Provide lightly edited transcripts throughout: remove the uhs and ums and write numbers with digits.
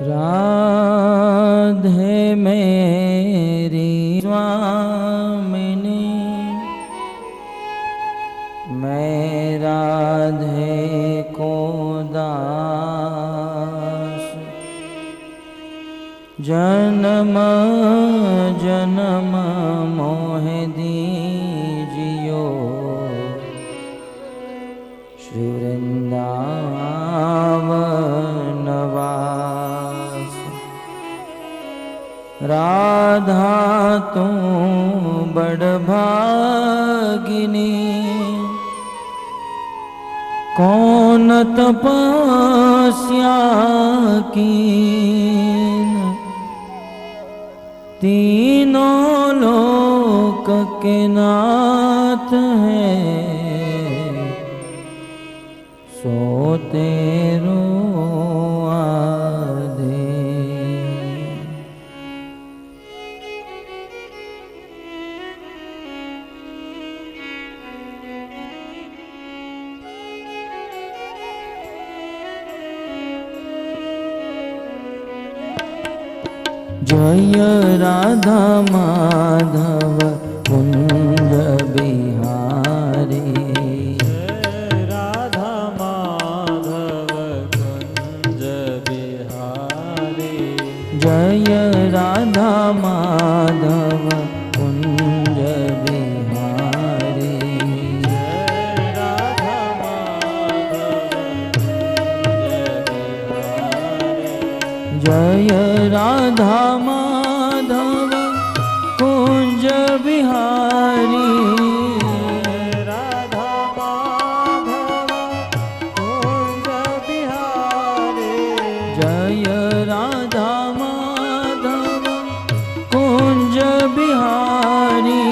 राधे मेरी स्वामिनी, मैं राधे को दास, जन्म जन्म मोहे दीजियो श्री वृंदावन वास। राधा तू बड़ भागिनी, कौन तपस्या कीन, तीनों लोक के नाथ है, सो तेरो आधे। जय राधा माधव कुंज बिहारी, जय राधा माधव कुंज बिहारी, जय राधा माधव कुंज बिहारी, जय राधा माधव कुंज बिहारी, जय राधा माधव कुंज बिहारी, राधा माधव कुंज बिहारी, जय राधा माधव कुंज बिहारी,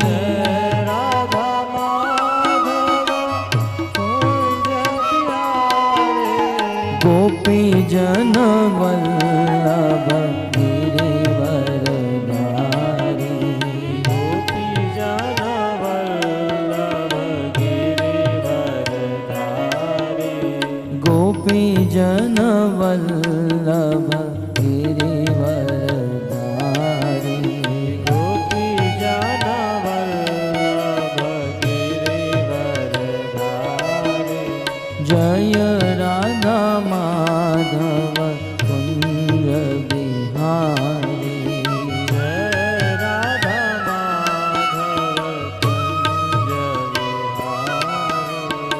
जय राधा माधव कुंज बिहारी, गोपी जन वल्लभ गिरिवरधारी, गोपी जन वल्लभ गिरिवरधारी, गोपी जन वल्लभ गिरिवरधारी, गोपी जन वल्लभ गिरिवरधारी, जय राधा माधव कुंज बिहारी, जय राधा माधव कुंज बिहारी,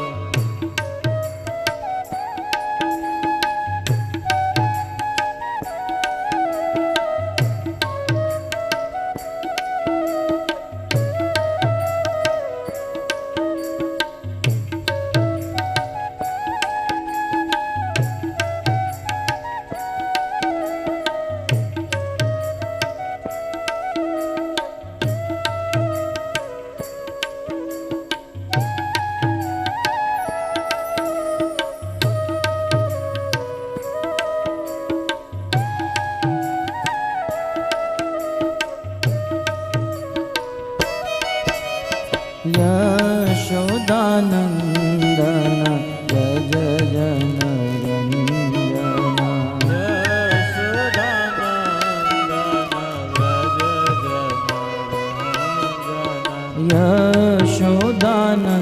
यशोदानंदन व्रज जन रंजना,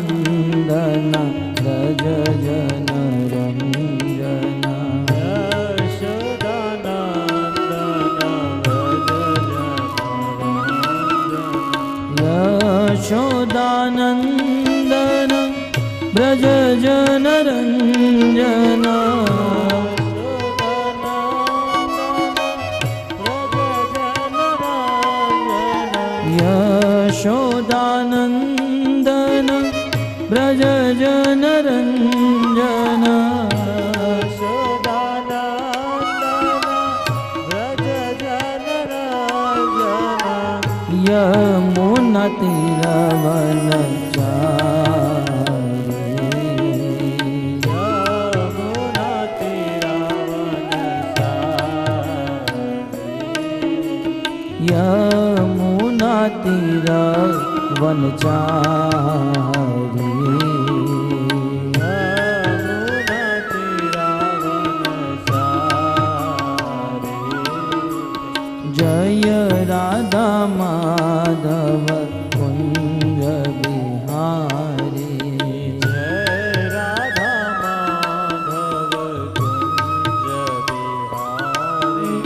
यशोदानंदन व्रज जन रंजना, यशोदानंदन व्रज जन रंजना, यशोदानंदन व्रज जन रंजना, यमुना तीरवन यमुना तीरवन चारी, जय राधा माधव कुंज बिहारी। जय राधा माधव कुंज बिहारी।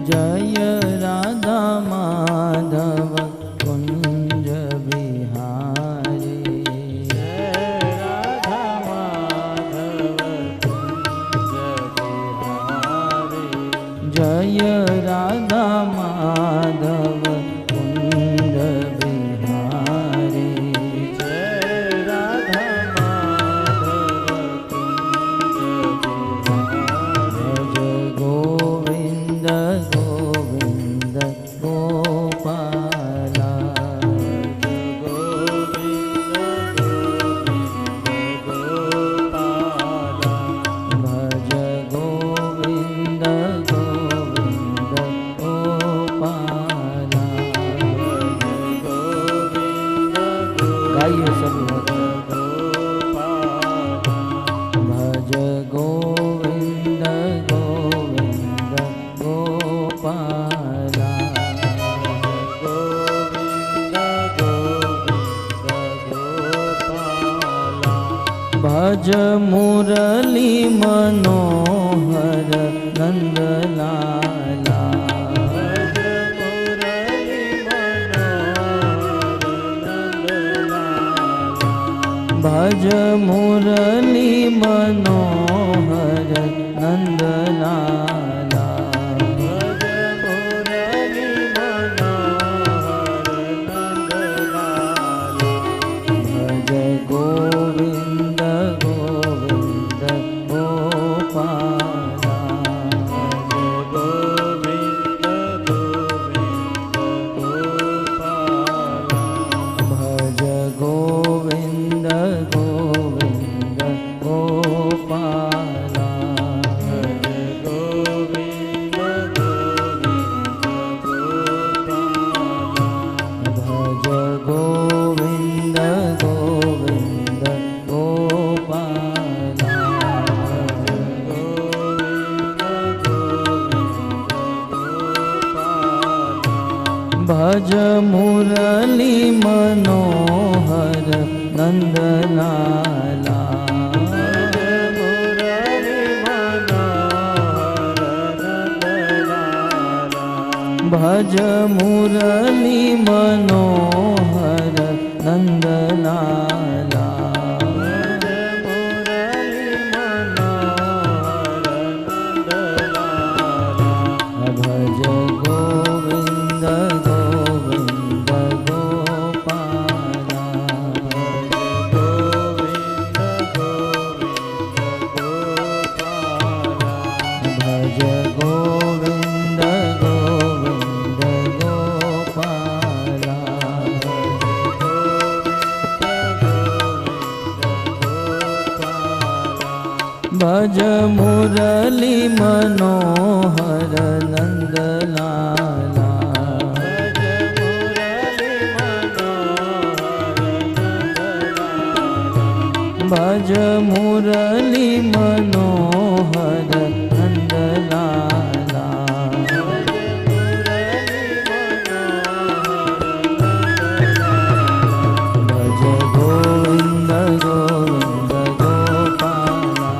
जय राधा माधव कुंज बिहारी। जय राधा माधव कुंज बिहारी। जय राधा माधव कुंज बिहारी। जय राधा माधव कुंज बिहारी। भज गोविंद गोविंद गोपाला। भज गोविंद गोविंद गोपाला। भज गोविंद गोविंद गोपाला। गोविंद गाइए सब लोग। गोपाला। भज गोविंद गोविंद गोपाला। गोविंद गोविंद गोपाला। भज मुरली मनोहर नंदलाला। भज मुरली मनोहर नंदलाला। भज मुरली मनोहर नंदलाला। भज मुरली मनोहर नंदलाला। भज गोविंद गोविंद गोपाला। गोविंद गोविंद गोपाला। भज गोविंद गोविंद गोपाला। गोविंद गोविंद गोपाला। भज गोविंद गोविंद गोपाला। भज मुरली मनोहर नंदलाला। भज मुरली मनोहर नंदलाला। भज गोविंद गोविंद गोपाला। भज गोविंद गोविंद गोपाला। भज मुरली मनोहर नंदलाला। भज मुरली मनोहर नंदलाला। भज गोविंद गोविंद गोपाला।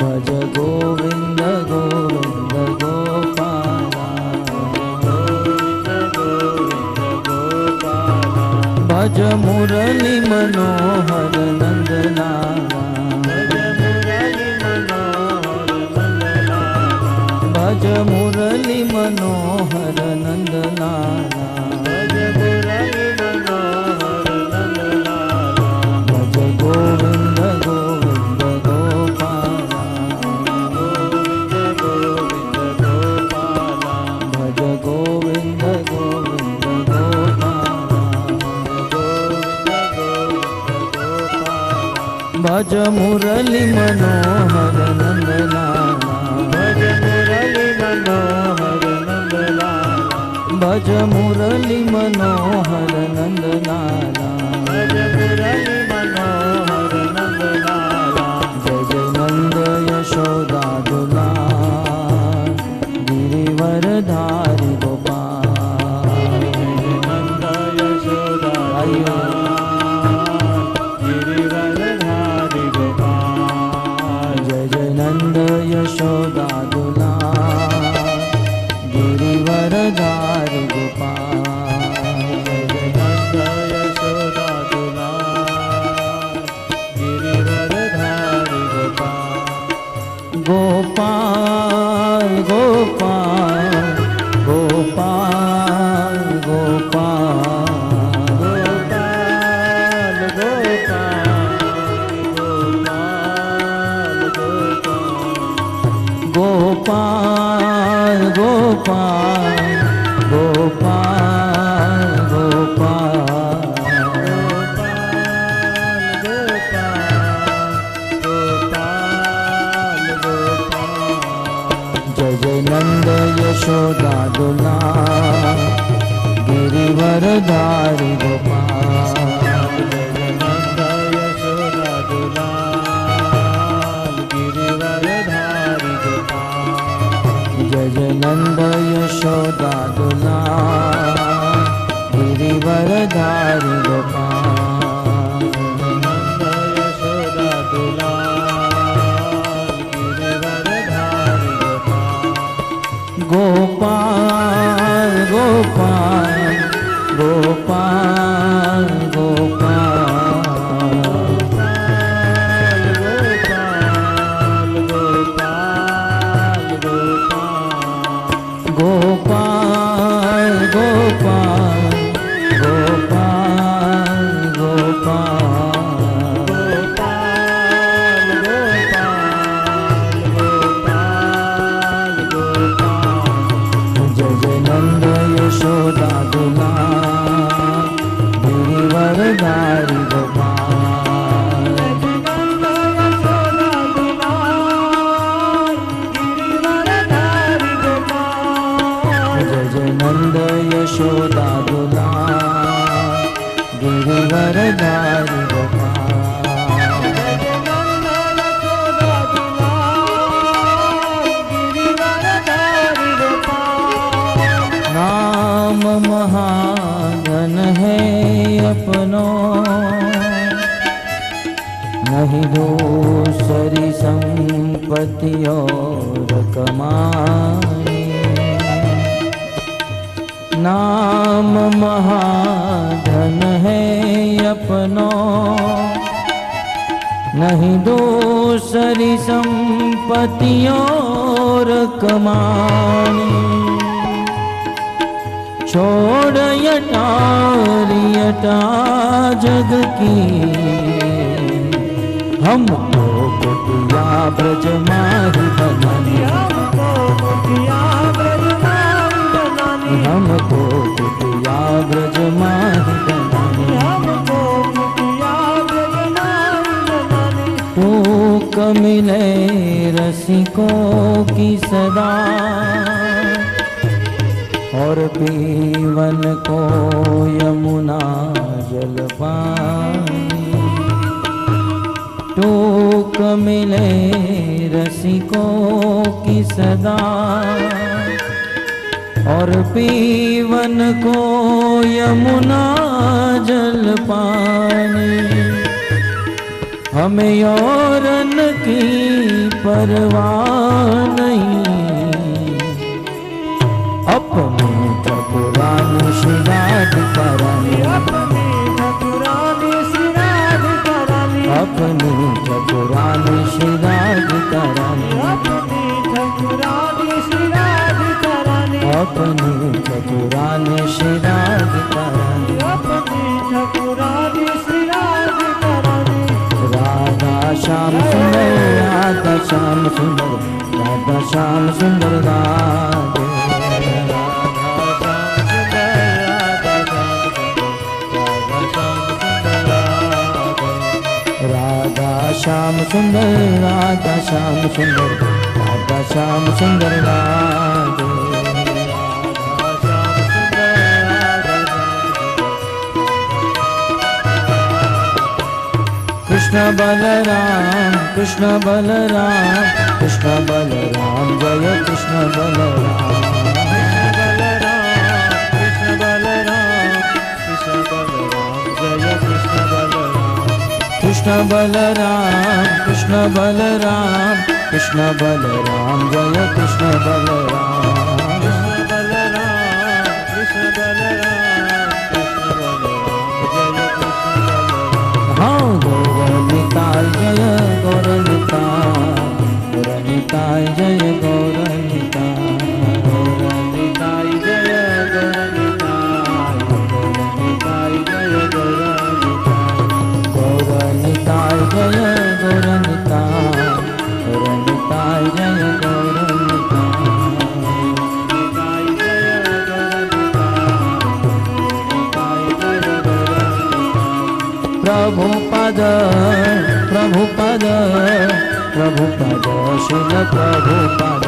भज गोविंद गोविंद गोपाला। भज मुरली मनोहर नंदलाला। भज मुरली मनोहर नंद लाला भज मुरली मनोहर नंद लाला भज गोविंद गोविंद गोपाला गोविंद गोविंद गोपाला भज गोविंद गोविंद गोपाला भज मुरली मनोहर नंद लाला भज मुरली मनोहर नंद लाला भज मुरली मनोहर नंद लाला भज मुरली मनोहर नंद लाला जय जय नंद यशोदा दुलार गिरिवरधारी गोपाल नंद यशोदा गिरिवरधारी गोपाल जय जय नंद यशोदा दुलार गिरिवरधारी गोपाल नंद यशोदा दुलार गिरिवरधारी गोपाल गोपाल गोपाल गोपाल गोपाल गोपाल गोपाल गोपाल गोपाल गोपाल जय जय नंद यशोदा दुलार गिरिवरधारी गोपाल नंद यशोदा दुलार गिरिवरधारी गोपाल जय जय नंद यशोदा दुलार गिरिवरधारी गोपाल नंद यशोदा दुलार गिरिवरधारी गोपाल गोपाल गोपाल गोपाल गोपाल गोपाल गोपाल गोपाल जय जय नंद यशोदा दुलार गिरिवरधारी गोपाल जय जय नंद यशोदा दुलार गिरिवरधारी गोपाल नाम महाधन है अपनो नहीं दूसरी संपत्ति और कमाई नाम महाधन है अपनो नहीं दूसरी संपत्ति और कमाई छोड़ यटा जग की हमको कुटिया ब्रज माही बनानी हमको कुटिया ब्रज माही बनानी टूक मिले रसिकों की सदा और पीवन को यमुना जल पानी टूक मिले रसिकों की सदा और पीवन को यमुना जल पानी हमें यौरन की परवाह नहीं अपने ठकुरानी श्रीराज करानी अपने ठकुरानी श्रीराज करानी अपनी चतुरानी श्री राधिका रानी अपनी ठाकुरानी श्री राधिका रानी राधा श्याम सुंदर राधा श्याम सुंदर राधा श्याम सुंदर राधे राधा श्याम सुंदर राधा श्याम सुंदर राधा श्याम सुंदर राधे कृष्ण बलराम कृष्ण बलराम कृष्ण बलराम जय कृष्ण बलराम कृष्ण बलराम कृष्ण बलराम जय कृष्ण बलराम कृष्ण बलराम कृष्ण बलराम कृष्ण बलराम जय कृष्ण बलराम कृष्ण बलराम कृष्ण बलराम जय कृष्ण बलराम हाँ गौरनिताय जय गौरनिताय जय गौरनिताय गौरनिताय जय गौरनिताय जय गौरनिताय जय गौरनिताय गौरनिताय जय प्रभुपद प्रभुपद प्रभुपद शिल प्रभुपद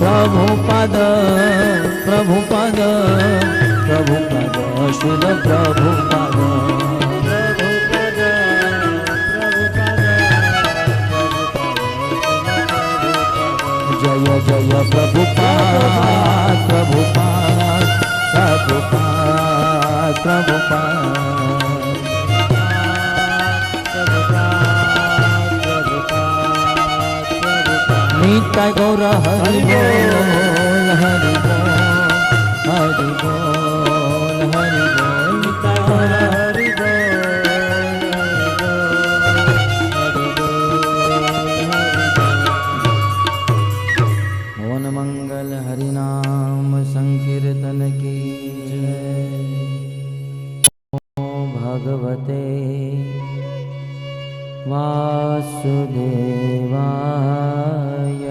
प्रभुपद प्रभुपद प्रभुपद शिल प्रभुपद जय जय प्रभुपाद प्रभुपाद प्रभुपाद प्रभुपाद नित्य गौर हरि बोल हरि बोल हरि बोल हरि बोल नित्य गौर हरि बोल मंगल हरिनाम संकीर्तन की जय। भगवते वासुदेवाय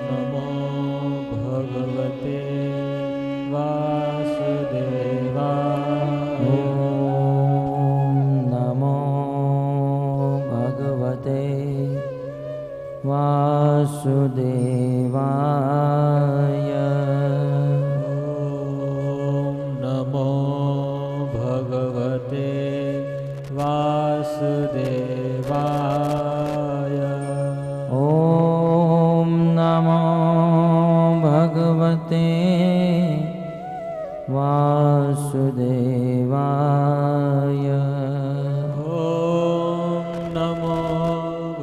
नमो भगवते वासुदेवाय ॐ नमो भगवते वासुदेवाय नमो भगवते वासुदेवाय ॐ नमो भगवते वासुदेवाय नमो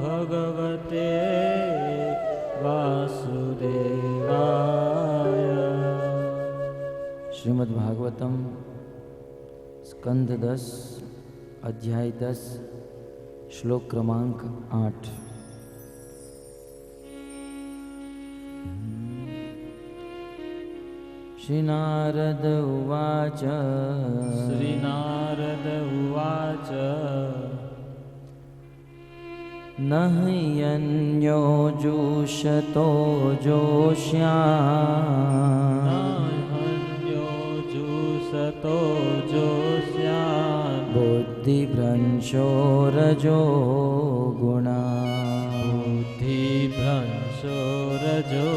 भगवते वासुदेवाय श्रीमद् भागवतम स्कंद 10 अध्याय 10 श्लोक क्रमांक 8। श्रीनारद उवाच श्रीनारद उवाच न ह्यन्यो जुषतो जोष्यान् जुषतो जोष्यान् बुद्धिभ्रंशो रजो गुणा बुद्धिभ्रंशो रजो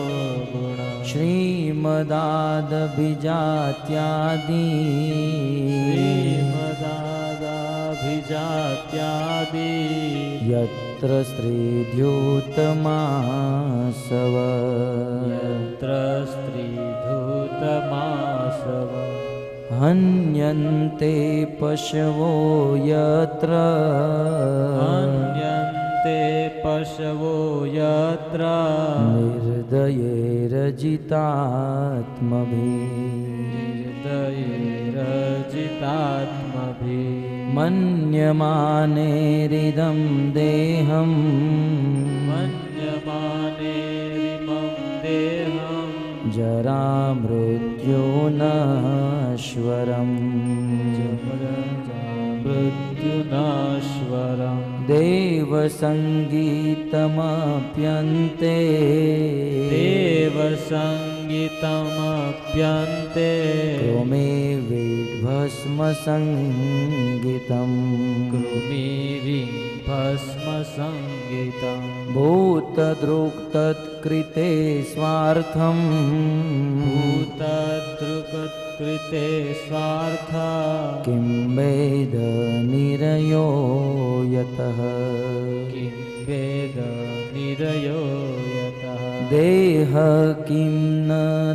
गुणा श्रीमदादभिजात्यादि श्रीमदादाभिजात्यादि यत्र स्त्रीद्यूतमासव यत्र स्त्रीधूतमासव हन्यन्ते पशवो यत्र हन्यन्ते पशवो यत्र निर्दयेरजितात्मभिः निर्दयैरजितात्मभिः मन्यमानेरिदं देहम् मन्यमानेरिमं देहं जरामृत्युनश्वरम् मृत्युनाश्वरं देवसङ्गीतमप्यन्ते देवसङ्गीतमप्यन्ते कृमे विभस्मसङ्गीतम् कृमिविभस्मसंज्ञितं भूतदृक्तत्कृते स्वार्थम् भूतदृक्कृते स्वार्था किं वेद निरयो यतः किं वेद निरयो यतः देह किं न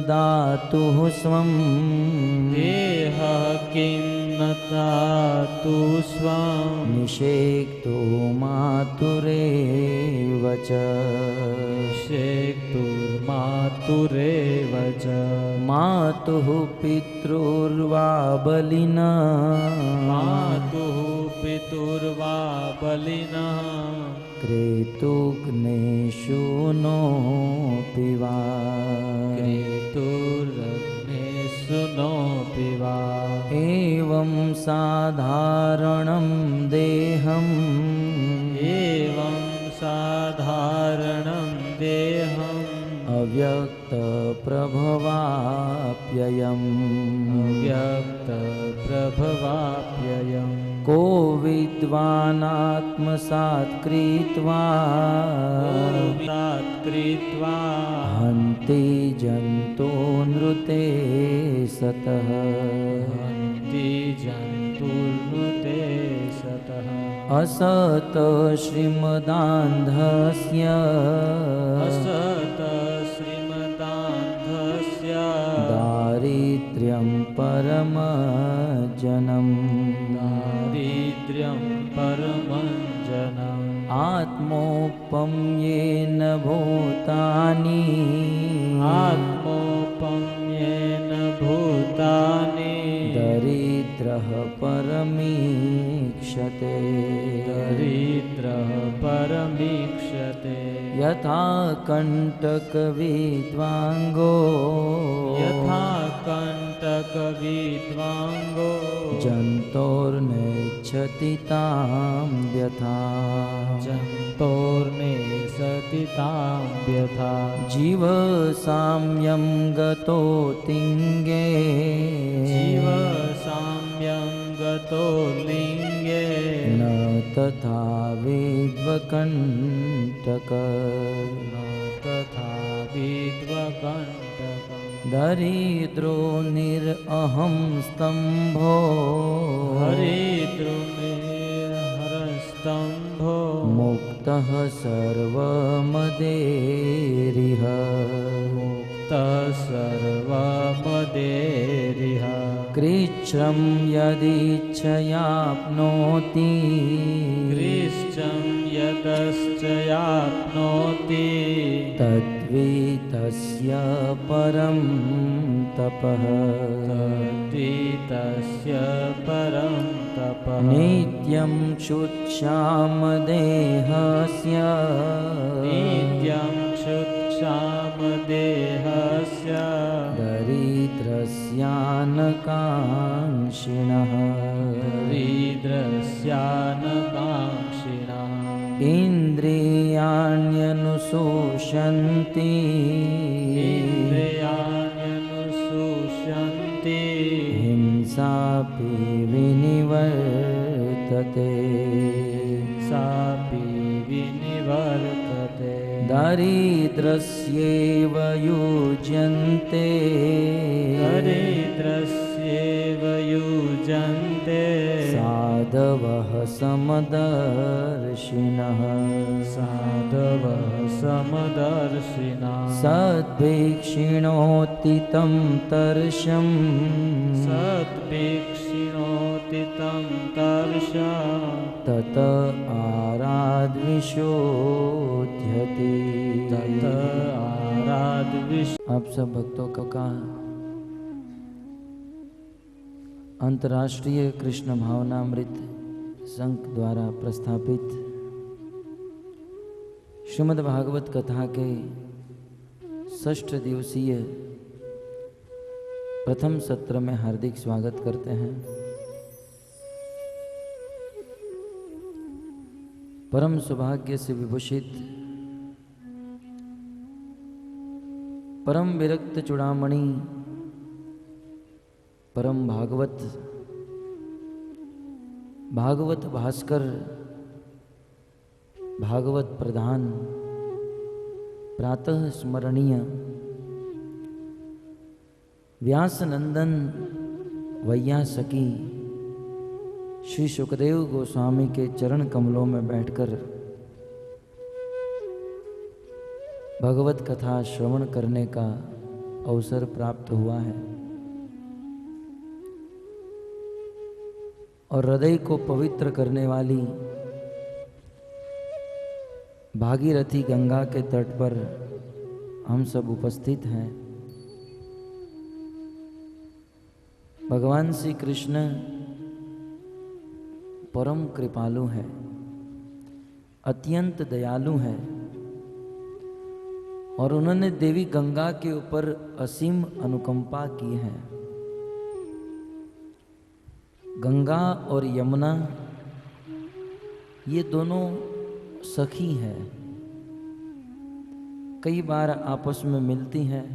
दातुः स्वम् देह किं न दातु स्वं निषेक्तो मातुरेव च शेक्तुर्मातुरेव च मातुः पितृर्वा बलिना मातुः पितुर्वा बलिनः क्रेतुघ्नेषु नोऽपि वा क्रेतुरग्नेषु नोऽपि वा एवं साधारणं देहम् एवं साधारणं देहम् अव्यक्तप्रभवाप्ययम् व्यक्तप्रभवाप्ययम् को विद्वानात्मसात् कृत्वा कृत्वा हन्ति जन्तूनृते सतः हन्ति जन्तुर्नुते सतः असत श्रीमदान्धस्य असत श्रीमदान्धस्य दारिद्र्यं परमजनम् दारिद्र्यं परमञ्जनम् आत्मोपम्येन भूतानि आत्मोपम्येन भूतानि दरिद्रः परमीक्षते दरिद्रः परमीक्षते यथा कण्टकविद्वाङ्गो यथा कण्टकविद्वाङ्गो जन्तोर्नेच्छति तां व्यथा जन्तोर्नेशति तां व्यथा जीवसाम्यं गतो तिङ्गे जीवसाम्यं गतो लिङ्गे न तथा विद्वकण्टक न तथा विद्वकण्टकम् दरिद्रो निरहं स्तम्भो हरिद्रुमेर्हरस्तम्भो मुक्तः सर्वमदेरिह मुक्तः सर्वमदेरिह कृच्छ्रं यदिच्छयाप्नोति कृच्छ्रं यदश्चयाप्नोति तद्वितस्य परं तपः तद्वितस्य परं तपः नित्यं क्षुत्क्षामदेहस्य नित्यं क्षुत्क्षामदेहस्य दरिद्रस्यानकाङ्क्षिणः दरिद्रस्यानकाङ्क्षिणः इन्द्रियाण्यनुशोषन्ति इन्द्रियाण्यनुशोषन्ति हिंसापि विनिवर्तते सापि विनिवर्तते दरिद्रस्येव युज्यन्ते दरिद्रस्येव युज्यन्ते साधवः समदर्शिनः साधवः समदर्शिनः सद्भिक्षिणोति तं तर्षम् सद्भिक्षिणोति तं तर्षम् तत आराध्विशोध्यति तत आराध्विश। आप सब भक्तों का अंतर्राष्ट्रीय कृष्ण भावनामृत संघ द्वारा प्रस्थापित श्रीमद् भागवत कथा के षष्ठ दिवसीय प्रथम सत्र में हार्दिक स्वागत करते हैं। परम सौभाग्य से विभूषित परम विरक्त चूड़ामणि परम भागवत भास्कर भागवत प्रधान प्रातः स्मरणीय व्यास नंदन वैयासकी श्री सुखदेव गोस्वामी के चरण कमलों में बैठकर भगवत कथा श्रवण करने का अवसर प्राप्त हुआ है और हृदय को पवित्र करने वाली भागीरथी गंगा के तट पर हम सब उपस्थित हैं। भगवान श्री कृष्ण परम कृपालु है, अत्यंत दयालु है और उन्होंने देवी गंगा के ऊपर असीम अनुकंपा की है। गंगा और यमुना ये दोनों सखी हैं, कई बार आपस में मिलती हैं।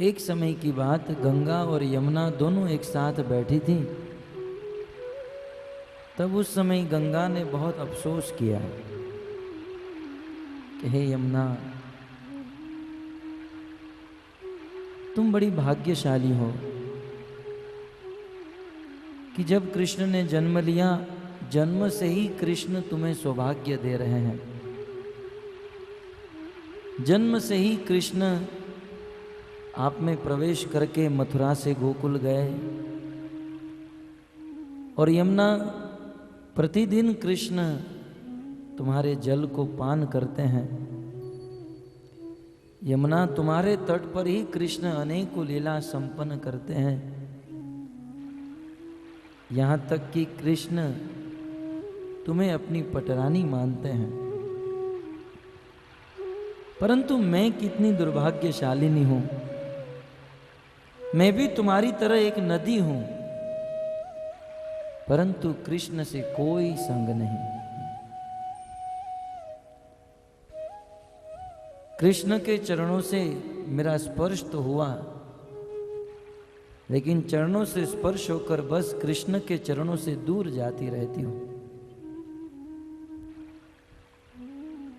एक समय की बात, गंगा और यमुना दोनों एक साथ बैठी थी। तब उस समय गंगा ने बहुत अफसोस किया कि हे यमुना, तुम बड़ी भाग्यशाली हो कि जब कृष्ण ने जन्म लिया, जन्म से ही कृष्ण तुम्हें सौभाग्य दे रहे हैं। जन्म से ही कृष्ण आप में प्रवेश करके मथुरा से गोकुल गए और यमुना प्रतिदिन कृष्ण तुम्हारे जल को पान करते हैं। यमुना तुम्हारे तट पर ही कृष्ण अनेकों लीला संपन्न करते हैं। यहाँ तक कि कृष्ण तुम्हें अपनी पटरानी मानते हैं। परंतु मैं कितनी दुर्भाग्यशालिनी हूं, मैं भी तुम्हारी तरह एक नदी हूं, परंतु कृष्ण से कोई संग नहीं। कृष्ण के चरणों से मेरा स्पर्श तो हुआ, लेकिन चरणों से स्पर्श होकर बस कृष्ण के चरणों से दूर जाती रहती हूं।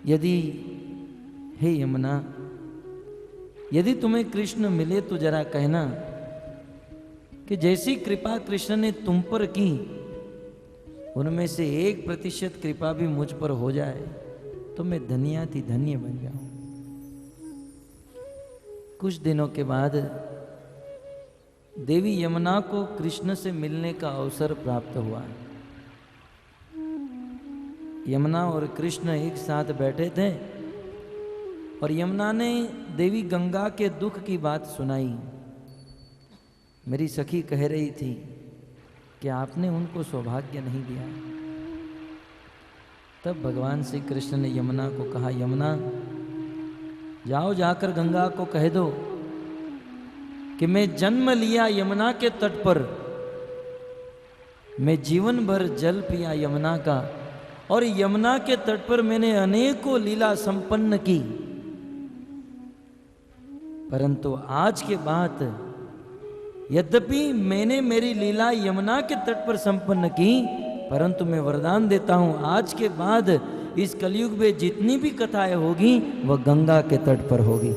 यदि हे यमुना, यदि तुम्हें कृष्ण मिले तो जरा कहना कि जैसी कृपा कृष्ण ने तुम पर की, उनमें से 1% कृपा भी मुझ पर हो जाए तो मैं धन्याति धन्य बन जाऊं। कुछ दिनों के बाद देवी यमुना को कृष्ण से मिलने का अवसर प्राप्त हुआ। यमुना और कृष्ण एक साथ बैठे थे और यमुना ने देवी गंगा के दुख की बात सुनाई। मेरी सखी कह रही थी कि आपने उनको सौभाग्य नहीं दिया। तब भगवान श्री कृष्ण ने यमुना को कहा, यमुना जाओ, जाकर गंगा को कह दो कि मैं जन्म लिया यमुना के तट पर, मैं जीवन भर जल पिया यमुना का और यमुना के तट पर मैंने अनेकों लीला संपन्न की, परंतु आज के बाद यद्यपि मैंने मेरी लीला यमुना के तट पर संपन्न की, परंतु मैं वरदान देता हूं आज के बाद इस कलयुग में जितनी भी कथाएं होगी वह गंगा के तट पर होगी।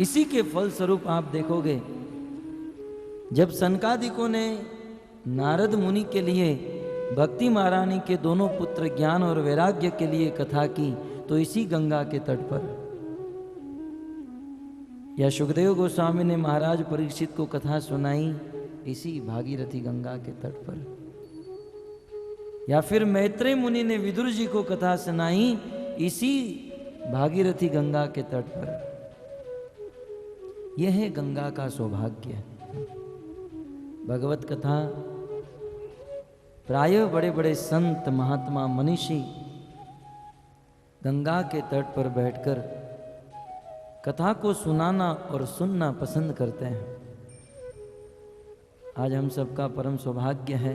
इसी के फल स्वरूप आप देखोगे, जब सनकादिकों ने नारद मुनि के लिए भक्ति महारानी के दोनों पुत्र ज्ञान और वैराग्य के लिए कथा की, तो इसी गंगा के तट पर, या सुखदेव गोस्वामी ने महाराज परीक्षित को कथा सुनाई इसी भागीरथी गंगा के तट पर, या फिर मैत्रेय मुनि ने विदुर जी को कथा सुनाई इसी भागीरथी गंगा के तट पर। यह है गंगा का सौभाग्य। भगवत कथा प्रायः बड़े बड़े संत महात्मा मनीषी गंगा के तट पर बैठकर कथा को सुनाना और सुनना पसंद करते हैं। आज हम सबका परम सौभाग्य है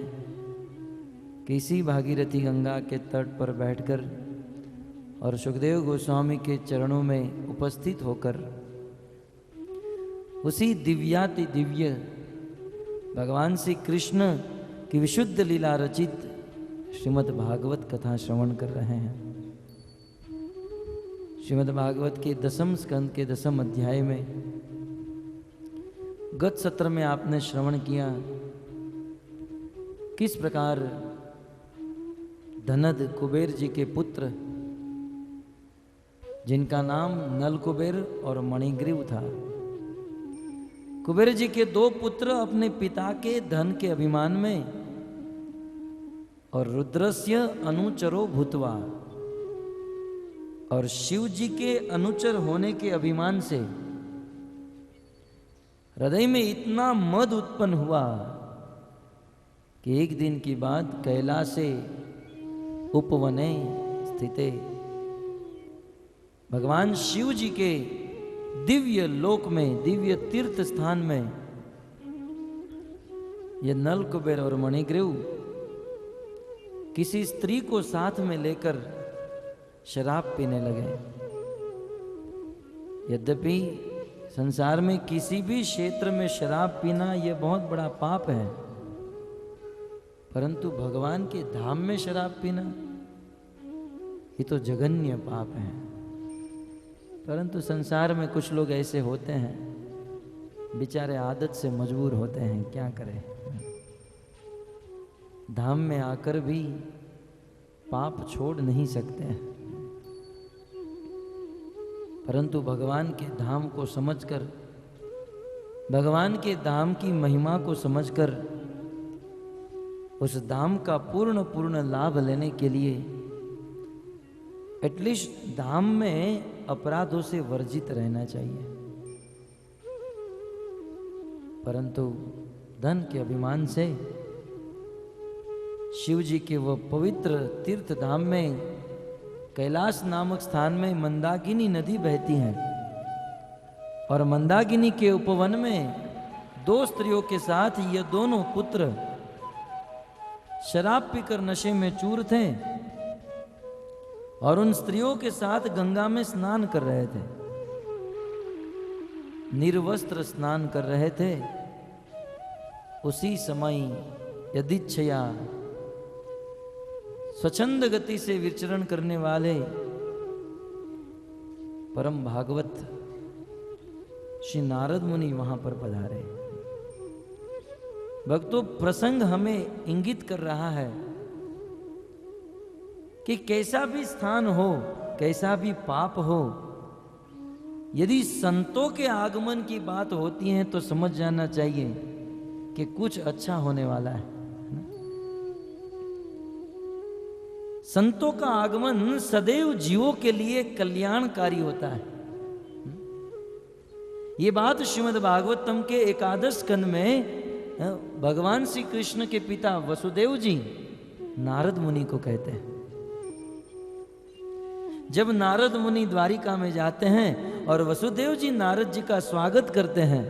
कि इसी भागीरथी गंगा के तट पर बैठकर और सुखदेव गोस्वामी के चरणों में उपस्थित होकर उसी दिव्याति दिव्य भगवान श्री कृष्ण की विशुद्ध लीला रचित श्रीमद् भागवत कथा श्रवण कर रहे हैं। श्रीमद् भागवत के 10वें स्कंद के 10वें अध्याय में गत सत्र में आपने श्रवण किया किस प्रकार धनद कुबेर जी के पुत्र जिनका नाम नल कुबेर और मणिग्रीव था, कुबेर जी के 2 पुत्र अपने पिता के धन के अभिमान में और रुद्रस्य अनुचरो भूतवा और शिव जी के अनुचर होने के अभिमान से हृदय में इतना मद उत्पन्न हुआ कि एक दिन की बात कैलासे उपवने स्थिते भगवान शिव जी के दिव्य लोक में, दिव्य तीर्थ स्थान में ये नल कुबेर और मणिग्रीव किसी स्त्री को साथ में लेकर शराब पीने लगे। यद्यपि संसार में किसी भी क्षेत्र में शराब पीना यह बहुत बड़ा पाप है, परंतु भगवान के धाम में शराब पीना ये तो जघन्य पाप है। परंतु संसार में कुछ लोग ऐसे होते हैं, बेचारे आदत से मजबूर होते हैं, क्या करें। धाम में आकर भी पाप छोड़ नहीं सकते हैं, परंतु भगवान के धाम को समझकर, भगवान के धाम की महिमा को समझकर उस धाम का पूर्ण लाभ लेने के लिए एटलीस्ट धाम में अपराधों से वर्जित रहना चाहिए। परंतु धन के अभिमान से शिव जी के वह पवित्र तीर्थ धाम में कैलाश नामक स्थान में मंदाकिनी नदी बहती है और मंदाकिनी के उपवन में 2 स्त्रियों के साथ ये दोनों पुत्र शराब पीकर नशे में चूर थे और उन स्त्रियों के साथ गंगा में स्नान कर रहे थे, निर्वस्त्र स्नान कर रहे थे। उसी समय यदिच्छया स्वच्छंद गति से विचरण करने वाले परम भागवत श्री नारद मुनि वहां पर पधारे। भक्तों, प्रसंग हमें इंगित कर रहा है कि कैसा भी स्थान हो, कैसा भी पाप हो, यदि संतों के आगमन की बात होती है तो समझ जाना चाहिए कि कुछ अच्छा होने वाला है। संतों का आगमन सदैव जीवों के लिए कल्याणकारी होता है। ये बात श्रीमद् भागवतम के 11 स्कंद में भगवान श्री कृष्ण के पिता वसुदेव जी नारद मुनि को कहते हैं। जब नारद मुनि द्वारिका में जाते हैं और वसुदेव जी नारद जी का स्वागत करते हैं,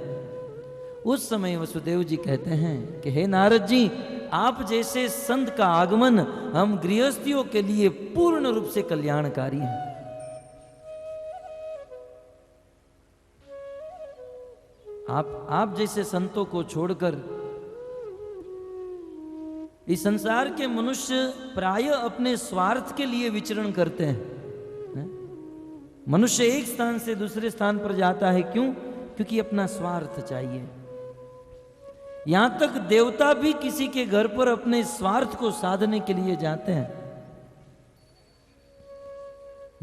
उस समय वसुदेव जी कहते हैं कि हे नारद जी, आप जैसे संत का आगमन हम गृहस्थियों के लिए पूर्ण रूप से कल्याणकारी है। आप जैसे संतों को छोड़कर इस संसार के मनुष्य प्रायः अपने स्वार्थ के लिए विचरण करते हैं। मनुष्य एक स्थान से दूसरे स्थान पर जाता है, क्यों? क्योंकि अपना स्वार्थ चाहिए। यहां तक देवता भी किसी के घर पर अपने स्वार्थ को साधने के लिए जाते हैं।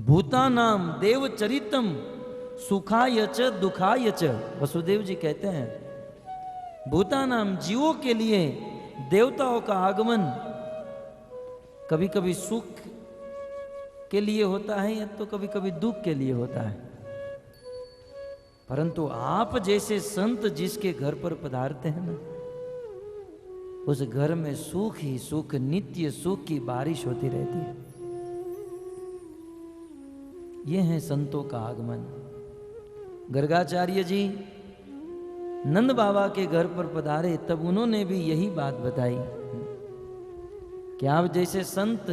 भूतानाम देवचरितम सुखाय च दुखाय च, वसुदेव जी कहते हैं भूतानाम जीवों के लिए देवताओं का आगमन कभी कभी सुख के लिए होता है या तो कभी कभी दुख के लिए होता है। परंतु आप जैसे संत जिसके घर पर पधारते हैं ना, उस घर में सुख ही सुख, नित्य सुख की बारिश होती रहती है। ये है संतों का आगमन। गर्गाचार्य जी नंद बाबा के घर पर पधारे, तब उन्होंने भी यही बात बताई कि आप जैसे संत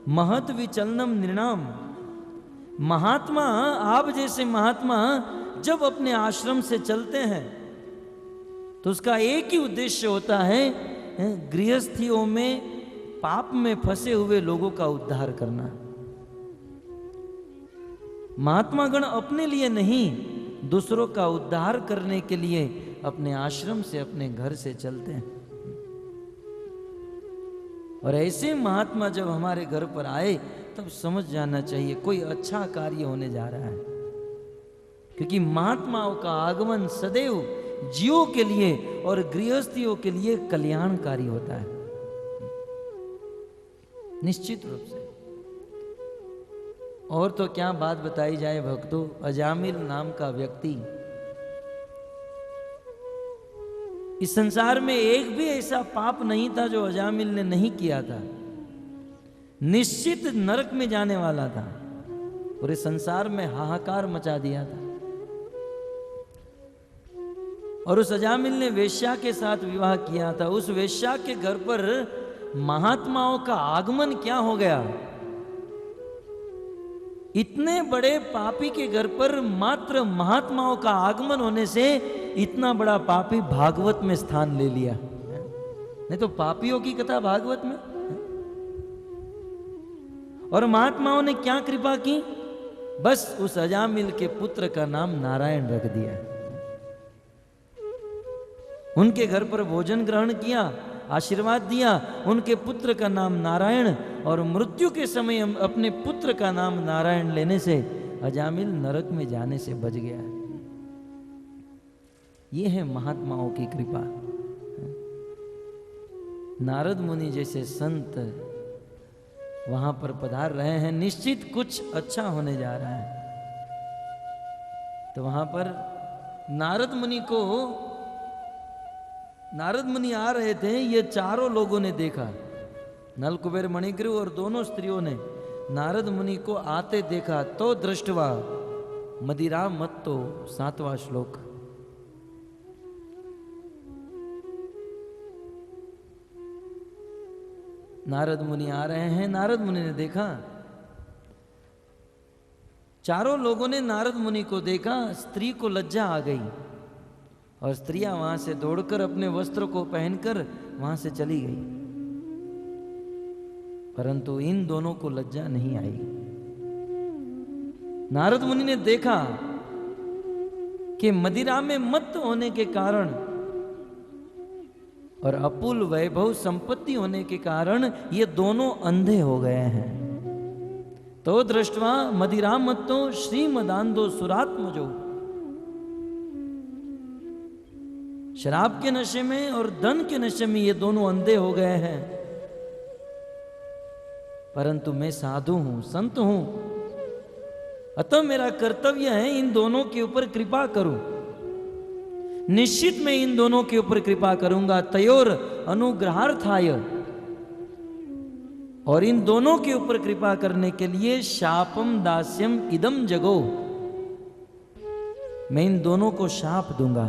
महत विचलनम निर्णाम, महात्मा, आप जैसे महात्मा जब अपने आश्रम से चलते हैं तो उसका एक ही उद्देश्य होता है, गृहस्थियों में पाप में फंसे हुए लोगों का उद्धार करना। महात्मा गण अपने लिए नहीं, दूसरों का उद्धार करने के लिए अपने आश्रम से, अपने घर से चलते हैं। और ऐसे महात्मा जब हमारे घर पर आए तब समझ जाना चाहिए कोई अच्छा कार्य होने जा रहा है, क्योंकि महात्माओं का आगमन सदैव जीवों के लिए और गृहस्थियों के लिए कल्याणकारी होता है, निश्चित रूप से। और तो क्या बात बताई जाए भक्तों, अजामिल नाम का व्यक्ति, इस संसार में एक भी ऐसा पाप नहीं था जो अजामिल ने नहीं किया था। निश्चित नरक में जाने वाला था, पूरे संसार में हाहाकार मचा दिया था। और उस अजामिल ने वेश्या के साथ विवाह किया था। उस वेश्या के घर पर महात्माओं का आगमन क्या हो गया, इतने बड़े पापी के घर पर मात्र महात्माओं का आगमन होने से इतना बड़ा पापी भागवत में स्थान ले लिया। नहीं तो पापियों की कथा भागवत में। और महात्माओं ने क्या कृपा की, बस उस अजामिल के पुत्र का नाम नारायण रख दिया। उनके घर पर भोजन ग्रहण किया, आशीर्वाद दिया, उनके पुत्र का नाम नारायण, और मृत्यु के समय अपने पुत्र का नाम नारायण लेने से अजामिल नरक में जाने से बच गया। ये है महात्माओं की कृपा। नारद मुनि जैसे संत वहां पर पधार रहे हैं, निश्चित कुछ अच्छा होने जा रहा है। तो वहां पर नारद मुनि आ रहे थे। ये चारों लोगों ने देखा, नल कुबेर मणिग्रीव और दोनों स्त्रियों ने नारद मुनि को आते देखा। तो दृष्टवा मदिरा मत्तो, 7वां श्लोक। नारद मुनि आ रहे हैं, नारद मुनि ने देखा, चारों लोगों ने नारद मुनि को देखा। स्त्री को लज्जा आ गई और स्त्रियां वहां से दौड़कर अपने वस्त्र को पहनकर वहां से चली गई, परंतु इन दोनों को लज्जा नहीं आई। नारद मुनि ने देखा कि मदिरा में मत्त होने के कारण और अपुल वैभव संपत्ति होने के कारण ये दोनों अंधे हो गए हैं। तो दृष्टवा मदिरा मत्तो श्रीमदांधो सुरात्मजो, शराब के नशे में और धन के नशे में ये दोनों अंधे हो गए हैं। परंतु मैं साधु हूं, संत हूं, अतः मेरा कर्तव्य है इन दोनों के ऊपर कृपा करूं। निश्चित मैं इन दोनों के ऊपर कृपा करूंगा। तयोर अनुग्रहार्थाय, और इन दोनों के ऊपर कृपा करने के लिए शापम दास्यम इदम जगो, मैं इन दोनों को शाप दूंगा।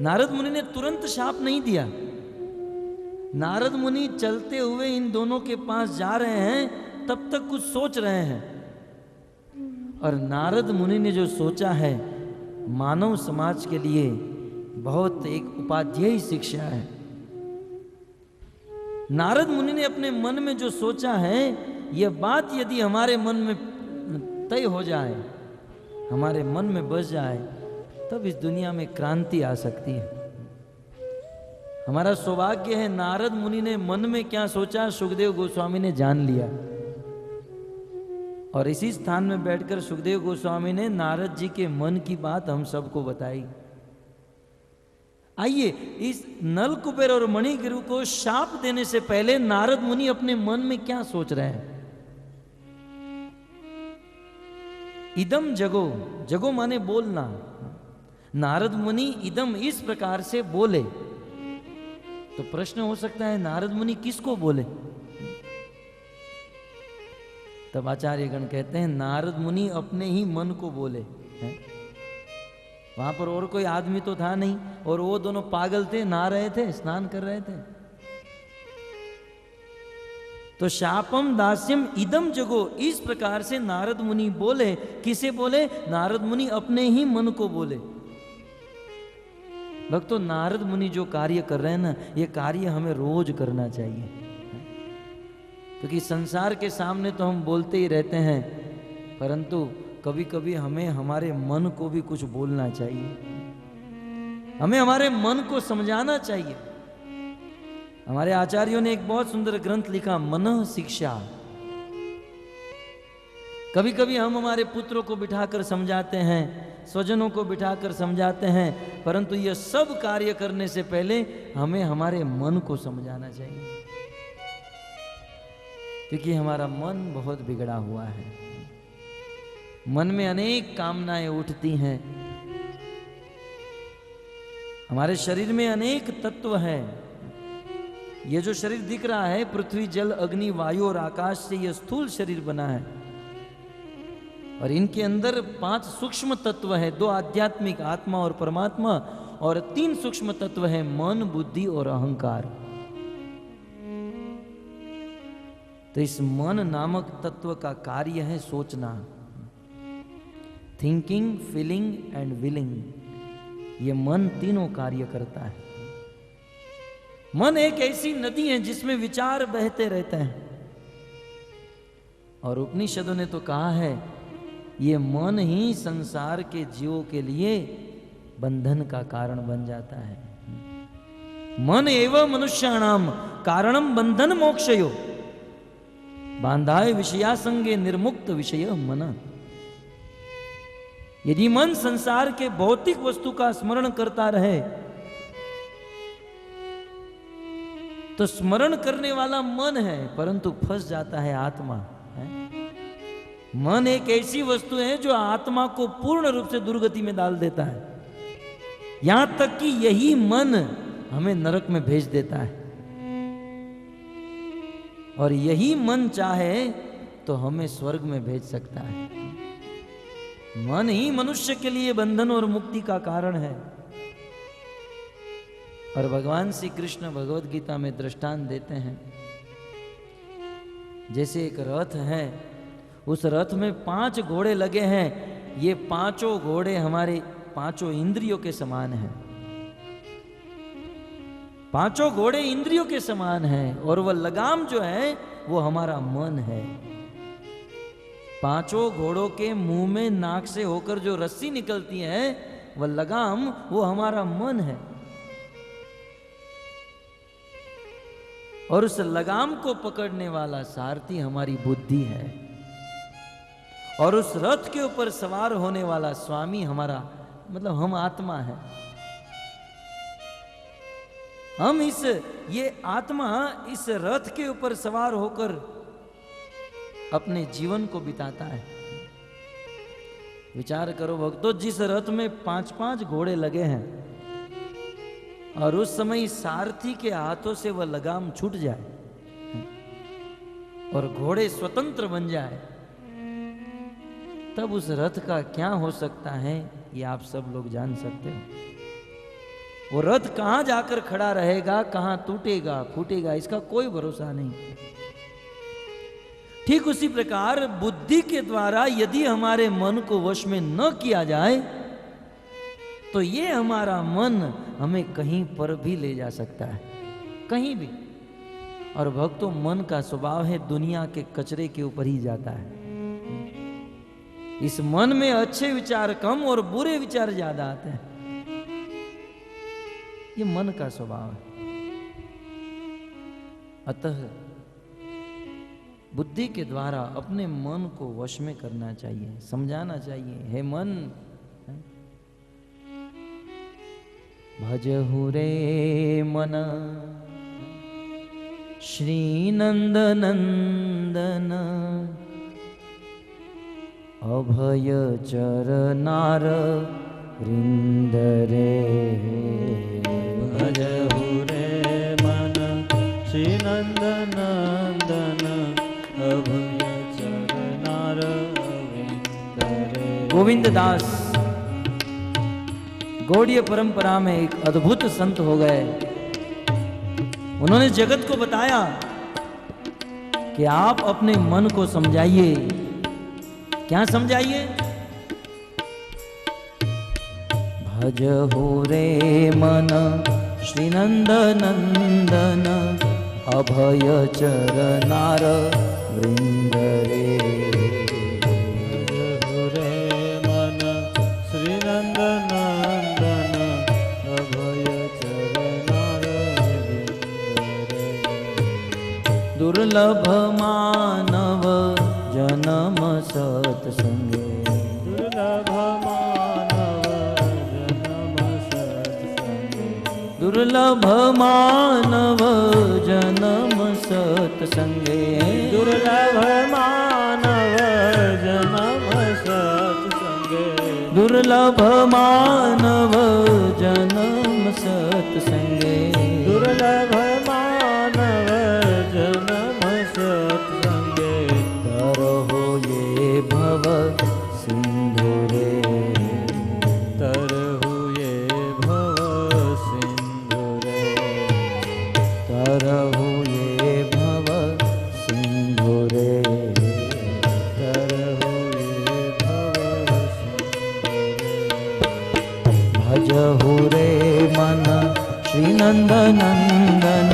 नारद मुनि ने तुरंत शाप नहीं दिया। नारद मुनि चलते हुए इन दोनों के पास जा रहे हैं, तब तक कुछ सोच रहे हैं। और नारद मुनि ने जो सोचा है मानव समाज के लिए बहुत एक उपाध्यायी शिक्षा है। नारद मुनि ने अपने मन में जो सोचा है, यह बात यदि हमारे मन में तय हो जाए, हमारे मन में बस जाए, तब इस दुनिया में क्रांति आ सकती है। हमारा सौभाग्य है नारद मुनि ने मन में क्या सोचा सुखदेव गोस्वामी ने जान लिया, और इसी स्थान में बैठकर सुखदेव गोस्वामी ने नारद जी के मन की बात हम सबको बताई। आइए इस नल कुबेर और मणिगिरु को शाप देने से पहले नारद मुनि अपने मन में क्या सोच रहे हैं। इदम जगो, जगो माने बोलना। नारद मुनि इदम इस प्रकार से बोले। तो प्रश्न हो सकता है नारद मुनि किसको बोले? तब आचार्यगण कहते हैं नारद मुनि अपने ही मन को बोले हैं? वहां पर और कोई आदमी तो था नहीं, और वो दोनों पागल थे, नहा रहे थे, स्नान कर रहे थे। तो शापम दास्यम इदम जगो, इस प्रकार से नारद मुनि बोले। किसे बोले? नारद मुनि अपने ही मन को बोले। भक्तों, नारद मुनि जो कार्य कर रहे हैं ना, ये कार्य हमें रोज करना चाहिए, क्योंकि संसार के सामने तो हम बोलते ही रहते हैं, परंतु कभी कभी हमें हमारे मन को भी कुछ बोलना चाहिए, हमें हमारे मन को समझाना चाहिए। हमारे आचार्यों ने एक बहुत सुंदर ग्रंथ लिखा, मन शिक्षा। कभी कभी हम हमारे पुत्रों को बिठाकर समझाते हैं, स्वजनों को बिठाकर समझाते हैं, परंतु यह सब कार्य करने से पहले हमें हमारे मन को समझाना चाहिए, क्योंकि हमारा मन बहुत बिगड़ा हुआ है। मन में अनेक कामनाएं उठती हैं, हमारे शरीर में अनेक तत्व हैं। ये जो शरीर दिख रहा है, पृथ्वी जल अग्नि वायु और आकाश से यह स्थूल शरीर बना है, और इनके अंदर 5 सूक्ष्म तत्व है, 2 आध्यात्मिक आत्मा और परमात्मा, और 3 सूक्ष्म तत्व है, मन बुद्धि और अहंकार। तो इस मन नामक तत्व का कार्य है सोचना, थिंकिंग, फीलिंग एंड विलिंग। ये मन तीनों कार्य करता है। मन एक ऐसी नदी है जिसमें विचार बहते रहते हैं, और उपनिषदों ने तो कहा है ये मन ही संसार के जीवों के लिए बंधन का कारण बन जाता है। मन एवं मनुष्याणाम कारणम बंधन मोक्षयो, बांधाए विषयासंगे निर्मुक्त विषय मन। यदि मन संसार के भौतिक वस्तु का स्मरण करता रहे, तो स्मरण करने वाला मन है, परंतु फंस जाता है आत्मा है? मन एक ऐसी वस्तु है जो आत्मा को पूर्ण रूप से दुर्गति में डाल देता है, यहां तक कि यही मन हमें नरक में भेज देता है, और यही मन चाहे तो हमें स्वर्ग में भेज सकता है। मन ही मनुष्य के लिए बंधन और मुक्ति का कारण है। और भगवान श्री कृष्ण भगवत गीता में दृष्टांत देते हैं, जैसे एक रथ है, उस रथ में 5 घोड़े लगे हैं, ये 5 घोड़े हमारे 5 इंद्रियों के समान हैं। 5 घोड़े इंद्रियों के समान हैं, और वह लगाम जो है वो हमारा मन है। 5 घोड़ों के मुंह में नाक से होकर जो रस्सी निकलती है, वह लगाम वो हमारा मन है, और उस लगाम को पकड़ने वाला सारथी हमारी बुद्धि है, और उस रथ के ऊपर सवार होने वाला स्वामी हमारा मतलब हम आत्मा है। हम ये आत्मा इस रथ के ऊपर सवार होकर अपने जीवन को बिताता है। विचार करो भक्तों, जिस रथ में 5-5 घोड़े लगे हैं, और उस समय सारथी के हाथों से वह लगाम छूट जाए और घोड़े स्वतंत्र बन जाए, तब उस रथ का क्या हो सकता है ये आप सब लोग जान सकते हो। वो रथ कहां जाकर खड़ा रहेगा, कहां टूटेगा फूटेगा, इसका कोई भरोसा नहीं। ठीक उसी प्रकार बुद्धि के द्वारा यदि हमारे मन को वश में न किया जाए, तो ये हमारा मन हमें कहीं पर भी ले जा सकता है, कहीं भी। और भक्तों, मन का स्वभाव है दुनिया के कचरे के ऊपर ही जाता है। इस मन में अच्छे विचार कम और बुरे विचार ज्यादा आते हैं। ये मन का स्वभाव है। अतः बुद्धि के द्वारा अपने मन को वश में करना चाहिए, समझाना चाहिए, हे मन भजहु रे मन श्री नंद नंदन अभय चरनार वृंद रे। भजहु रे मन श्री नंद नंदन अभय चरनार वृंद रे। गोविंद दास गौड़ीय परंपरा में एक अद्भुत संत हो गए। उन्होंने जगत को बताया कि आप अपने मन को समझाइए। क्या समझाइए? भजहु रे मन श्री नंद नंदन अभय चरनार वृंद रे। भजहु रे मन श्री नंद नंदन अभय चरनार वृंद रे। दुर्लभ मानव जन्म सत्संगे। दुर्लभ मानव जन्म सत्संगे। दुर्लभ मानव जन्म सत्संगे। दुर्लभ मानव जन्म सत्संगे। दुर्लभ मानव जन्म सत्संगे। दुर्लभ मानव जन्म सत्संगे। तरहो ये भव सिंधु रे। तरहु ये भव सिंधु रे। तरहु ये भव सिंधु रे। तरहु ये भव सिंधु रे। भजहु रे मन श्री नंद नंदन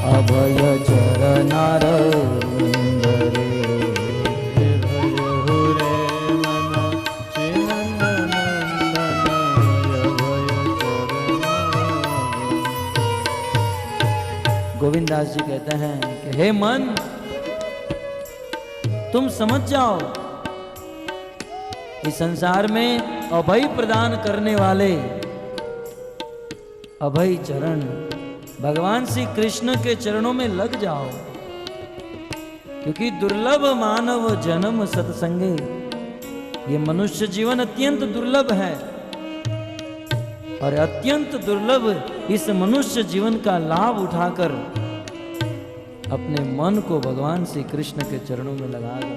अभय चरनार वृंद रे। भजहु रे मन श्री नंद नंदन अभय चरनार। गोविंदास जी कहते हैं कि हे मन, तुम समझ जाओ इस संसार में अभय प्रदान करने वाले अभय चरण भगवान श्री कृष्ण के चरणों में लग जाओ, क्योंकि दुर्लभ मानव जन्म सत्संगे। ये मनुष्य जीवन अत्यंत दुर्लभ है और अत्यंत दुर्लभ इस मनुष्य जीवन का लाभ उठाकर अपने मन को भगवान श्री कृष्ण के चरणों में लगा दो।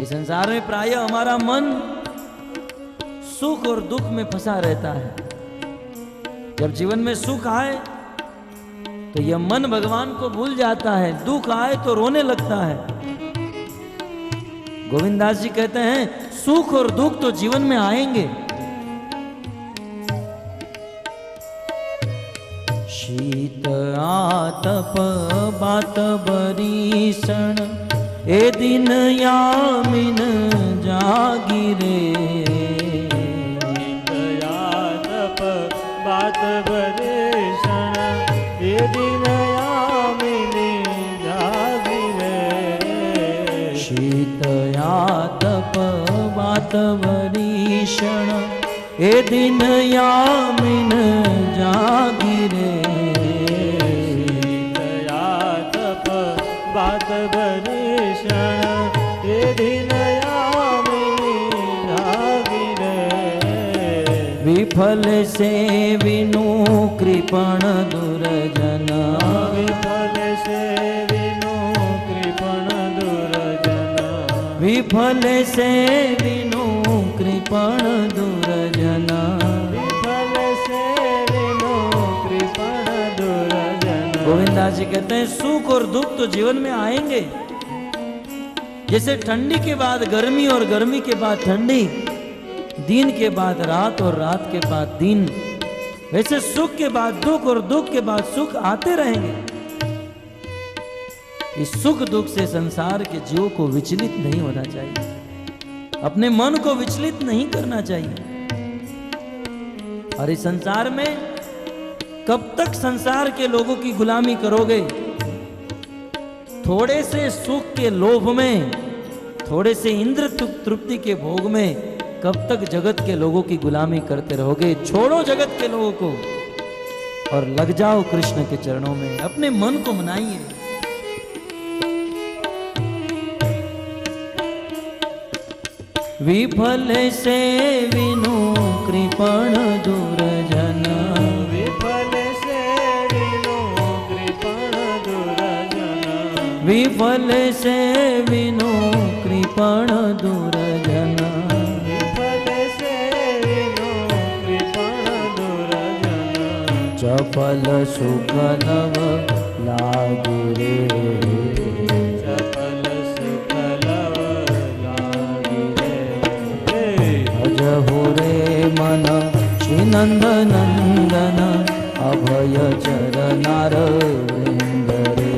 इस संसार में प्रायः हमारा मन सुख और दुख में फंसा रहता है। जब जीवन में सुख आए तो यह मन भगवान को भूल जाता है, दुख आए तो रोने लगता है। गोविंदास जी कहते हैं सुख और दुख तो जीवन में आएंगे। शीत आतप बात बरीषण ए दिन यामिन जागी रे। बात बरेषण ये दिन यामिनी जागी रे। शीत आतप बात बरीषण ए दिन यामिन जागी रे। शीत आतप बात बरेषण ये दिन यामिनी जागी रे। विफल से विनु कृपण दुर्जन। विफल से विनु कृपण दुर्जन। विफल से विनु कृपण दुर्जन। विफल से विनु कृपण दुर्जन। गोविंदास जी कहते हैं सुख और दुख तो जीवन में आएंगे। जैसे ठंडी के बाद गर्मी और गर्मी के बाद ठंडी, दिन के बाद रात और रात के बाद दिन, वैसे सुख के बाद दुख और दुख के बाद सुख आते रहेंगे। इस सुख दुख से संसार के जीव को विचलित नहीं होना चाहिए, अपने मन को विचलित नहीं करना चाहिए। और इस संसार में कब तक संसार के लोगों की गुलामी करोगे? थोड़े से सुख के लोभ में, थोड़े से इंद्र तृप्ति के भोग में कब तक जगत के लोगों की गुलामी करते रहोगे? छोड़ो जगत के लोगों को और लग जाओ कृष्ण के चरणों में, अपने मन को मनाइए। विफल से विनु कृपण दुर्जन, विफल से विनु कृपण दुर्जन, विफल से विनु कृपण दुर्जन, विफल से विनु कृपण दुर्जन, चपल सुख नव लागे रे, चपल सुख लव लागे रे, भजहु रे मन श्री नंद नंदन अभय चरनार वृंद रे,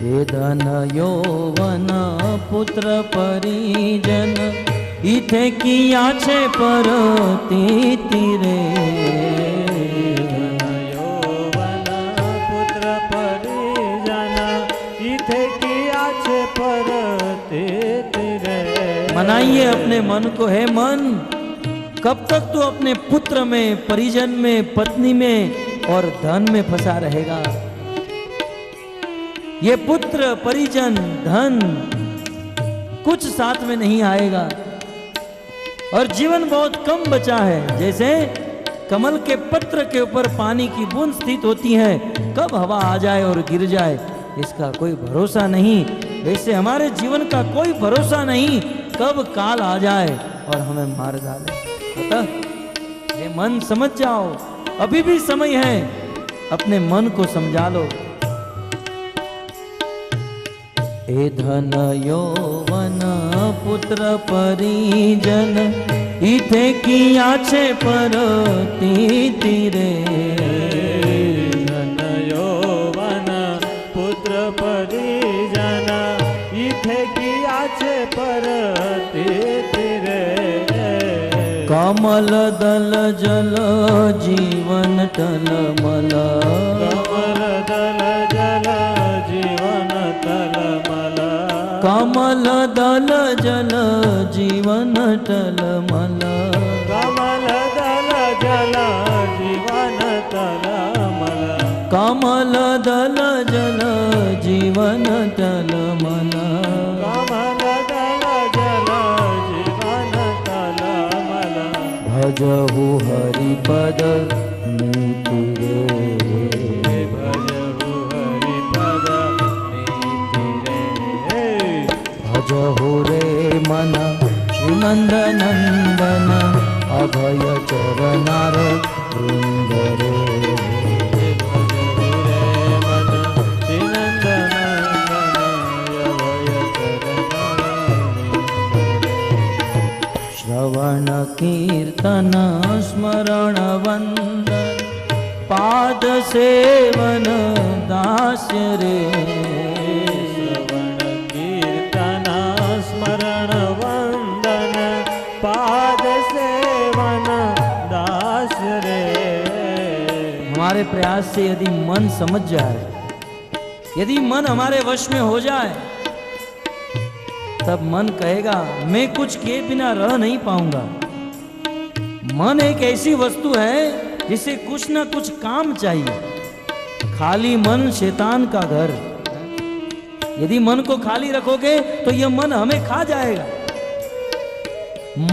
ये धन यौवन पुत्र परिजन इथे किया छे परती रे, यौवन पुत्र परिजन इथे किया छे परते रे। मनाइए अपने मन को, है मन कब तक तू अपने पुत्र में, परिजन में, पत्नी में और धन में फंसा रहेगा। ये पुत्र परिजन धन कुछ साथ में नहीं आएगा और जीवन बहुत कम बचा है। जैसे कमल के पत्र के ऊपर पानी की बूंद स्थित होती है, कब हवा आ जाए और गिर जाए इसका कोई भरोसा नहीं। वैसे हमारे जीवन का कोई भरोसा नहीं, कब काल आ जाए और हमें मार डाले। अतः ये मन समझ जाओ, अभी भी समय है, अपने मन को समझा लो। ए धन यौवन पुत्र परिजन इथे किया छे परती रे, धन यौवन पुत्र परिजन इथे किया छे परते रे। कमल दल जल जीवन टलमल, कमल दल जल जीवन तलमल, कमल दल जल जीवन टलमल, कमल दल जल जीवन तलमल, कमल दल जल जीवन टलमल, कमल दल जल जीवन तलमल, भजहु हरिपद नीति रे, भजहु हरिपद नीति रे। भजहु रे मन श्री नंद नंदन अभय चरनार वृंद रे, श्रवण कीर्तन स्मरण वंदन पाद सेवन दास्य रे, श्रवण कीर्तन स्मरण वंदन पाद सेवन दास रे। हमारे प्रयास से यदि मन समझ जाए, यदि मन हमारे वश में हो जाए, तब मन कहेगा मैं कुछ किए बिना रह नहीं पाऊंगा। मन एक ऐसी वस्तु है जिसे कुछ ना कुछ काम चाहिए। खाली मन शैतान का घर। यदि मन को खाली रखोगे तो यह मन हमें खा जाएगा।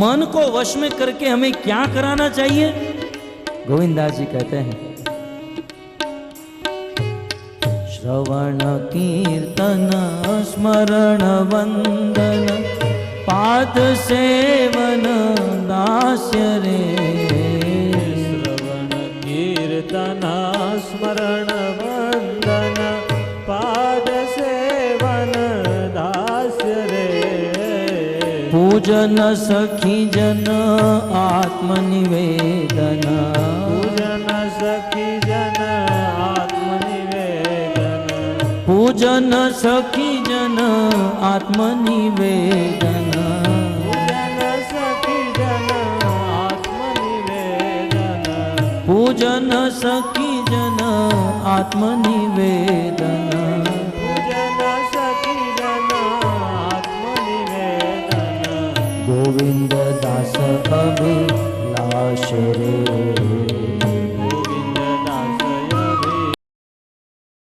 मन को वश में करके हमें क्या कराना चाहिए? गोविंदास जी कहते हैं, श्रवण कीर्तन स्मरण वंदन पाद सेवन दास्य रे, श्रवण कीर्तन स्मरण वंदन पाद सेवन दास रे। पूजन सखी जन आत्मनिवेदन, पूजन सखी जन आत्मनिवेदन, पूजन सखी जन आत्मनिवेदन, पूजन सखी जन आत्मनिवेदन, पूजन सखी जन आत्मनिवेदन, पूजन सखी जन आत्मनिवेदन। गोविंद दास अभिलाष रे,